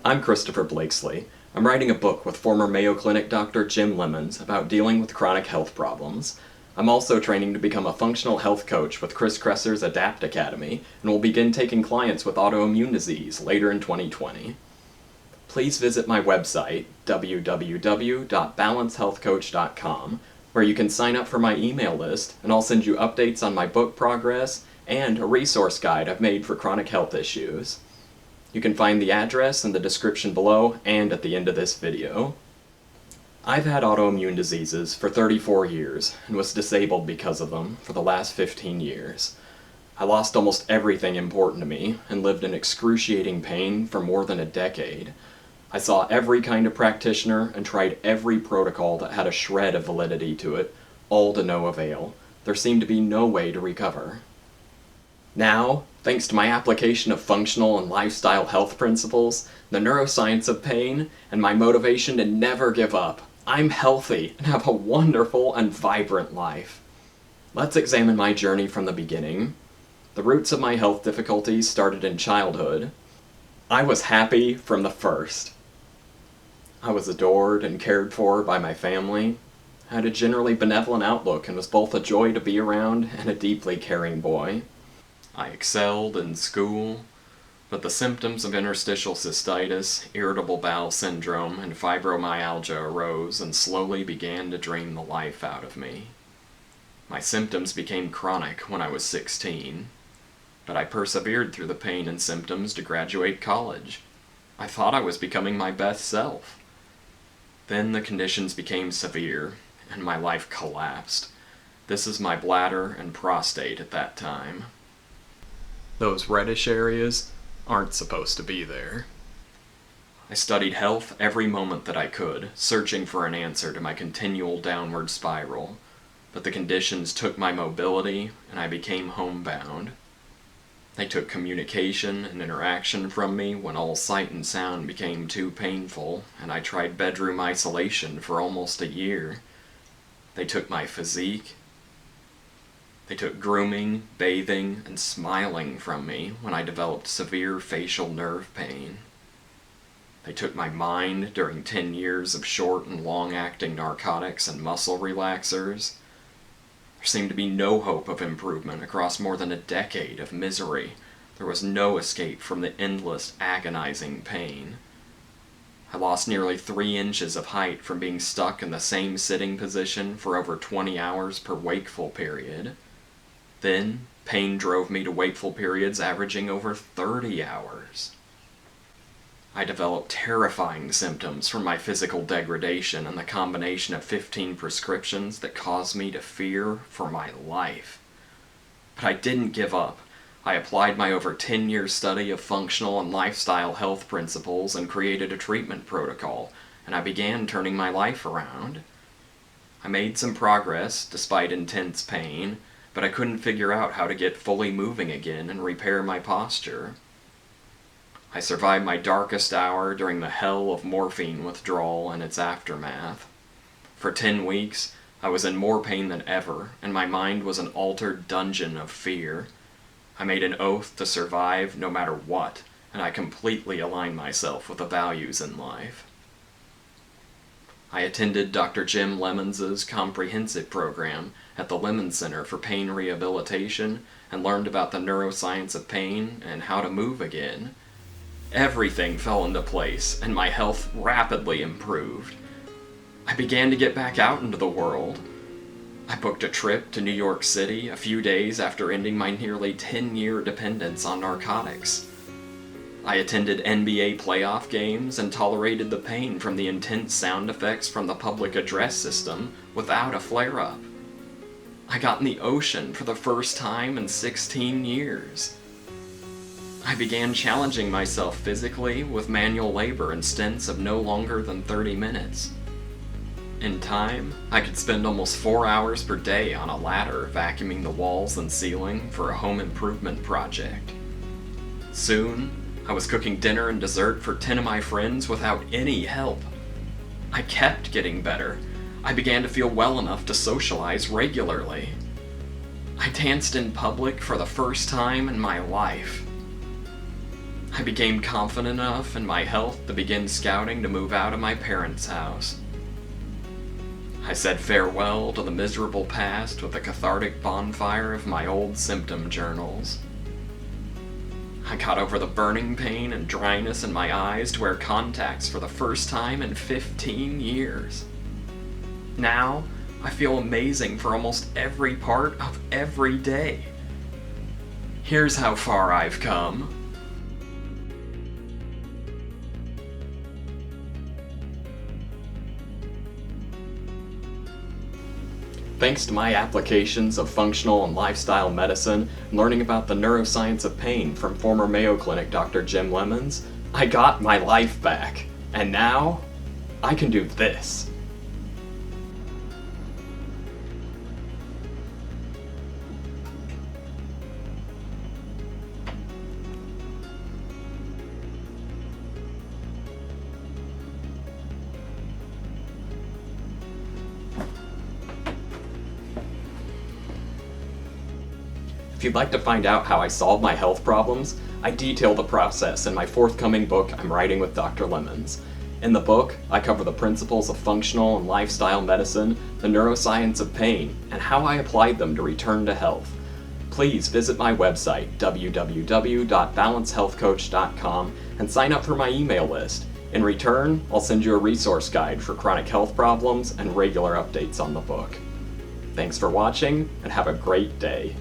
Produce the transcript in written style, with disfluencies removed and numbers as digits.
I'm Christopher Blakeslee. I'm writing a book with former Mayo Clinic Dr. Jim Lemons about dealing with chronic health problems. I'm also training to become a functional health coach with Chris Kresser's Adapt Academy, and will begin taking clients with autoimmune disease later in 2020. Please visit my website, www.balancehealthcoach.com, where you can sign up for my email list, and I'll send you updates on my book progress and a resource guide I've made for chronic health issues. You can find the address in the description below and at the end of this video. I've had autoimmune diseases for 34 years and was disabled because of them for the last 15 years. I lost almost everything important to me and lived in excruciating pain for more than a decade. I saw every kind of practitioner and tried every protocol that had a shred of validity to it, all to no avail. There seemed to be no way to recover. Now, thanks to my application of functional and lifestyle health principles, the neuroscience of pain, and my motivation to never give up, I'm healthy and have a wonderful and vibrant life. Let's examine my journey from the beginning. The roots of my health difficulties started in childhood. I was happy from the first. I was adored and cared for by my family, had a generally benevolent outlook, and was both a joy to be around and a deeply caring boy. I excelled in school, but the symptoms of interstitial cystitis, irritable bowel syndrome, and fibromyalgia arose and slowly began to drain the life out of me. My symptoms became chronic when I was 16, but I persevered through the pain and symptoms to graduate college. I thought I was becoming my best self. Then the conditions became severe, and my life collapsed. This is my bladder and prostate at that time. Those reddish areas aren't supposed to be there. I studied health every moment that I could, searching for an answer to my continual downward spiral, but the conditions took my mobility and I became homebound. They took communication and interaction from me when all sight and sound became too painful, and I tried bedroom isolation for almost a year. They took my physique. They took grooming, bathing, and smiling from me when I developed severe facial nerve pain. They took my mind during 10 years of short and long-acting narcotics and muscle relaxers. There seemed to be no hope of improvement across more than a decade of misery. There was no escape from the endless, agonizing pain. I lost nearly 3 inches of height from being stuck in the same sitting position for over 20 hours per wakeful period. Then, pain drove me to wakeful periods averaging over 30 hours. I developed terrifying symptoms from my physical degradation and the combination of 15 prescriptions that caused me to fear for my life. But I didn't give up. I applied my over 10-year study of functional and lifestyle health principles and created a treatment protocol, and I began turning my life around. I made some progress despite intense pain, but I couldn't figure out how to get fully moving again and repair my posture. I survived my darkest hour during the hell of morphine withdrawal and its aftermath. For 10 weeks, I was in more pain than ever, and my mind was an altered dungeon of fear. I made an oath to survive no matter what, and I completely aligned myself with the values in life. I attended Dr. Jim Lemons' comprehensive program at the Lemons Center for Pain Rehabilitation and learned about the neuroscience of pain and how to move again. Everything fell into place, and my health rapidly improved. I began to get back out into the world. I booked a trip to New York City a few days after ending my nearly 10-year dependence on narcotics. I attended NBA playoff games and tolerated the pain from the intense sound effects from the public address system without a flare-up. I got in the ocean for the first time in 16 years. I began challenging myself physically with manual labor and stints of no longer than 30 minutes. In time, I could spend almost 4 hours per day on a ladder vacuuming the walls and ceiling for a home improvement project. Soon, I was cooking dinner and dessert for 10 of my friends without any help. I kept getting better. I began to feel well enough to socialize regularly. I danced in public for the first time in my life. I became confident enough in my health to begin scouting to move out of my parents' house. I said farewell to the miserable past with a cathartic bonfire of my old symptom journals. I got over the burning pain and dryness in my eyes to wear contacts for the first time in 15 years. Now, I feel amazing for almost every part of every day. Here's how far I've come. Thanks to my applications of functional and lifestyle medicine and learning about the neuroscience of pain from former Mayo Clinic Dr. Jim Lemons, I got my life back. And now, I can do this. If you'd like to find out how I solve my health problems, I detail the process in my forthcoming book I'm writing with Dr. Lemons. In the book, I cover the principles of functional and lifestyle medicine, the neuroscience of pain, and how I applied them to return to health. Please visit my website, www.balancehealthcoach.com, and sign up for my email list. In return, I'll send you a resource guide for chronic health problems and regular updates on the book. Thanks for watching, and have a great day.